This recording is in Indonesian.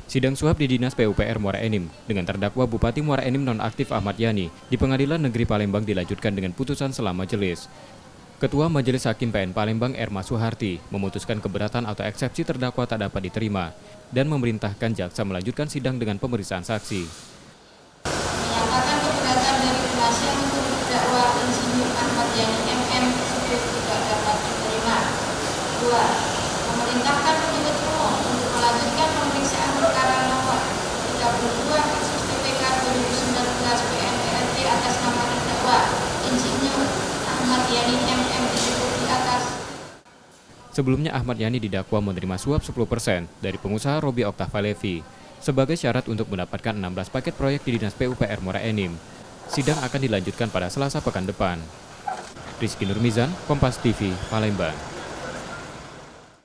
Sidang suap di Dinas PUPR Muara Enim dengan terdakwa Bupati Muara Enim nonaktif Ahmad Yani di Pengadilan Negeri Palembang dilanjutkan dengan putusan selama majelis. Ketua Majelis Hakim PN Palembang Erma Suharti memutuskan keberatan atau eksepsi terdakwa tak dapat diterima dan memerintahkan jaksa melanjutkan sidang dengan pemeriksaan saksi. Menyatakan keberatan dari penasihat untuk terdakwa Insinyur Ahmad Yani MM tersebut tidak dapat diterima. 2. Memerintahkan penuntut umum untuk melanjutkan pemeriksaan perkara nomor 32 kasus TPK 2019 PN-RT atas nama terdakwa Insinyur Ahmad Yani MM disebut di atas. Sebelumnya Ahmad Yani didakwa menerima suap 10% dari pengusaha Robi Oktavalevi sebagai syarat untuk mendapatkan 16 paket proyek di Dinas PUPR Muara Enim. Sidang akan dilanjutkan pada Selasa pekan depan. Rizky Nurmizan, Kompas TV, Palembang.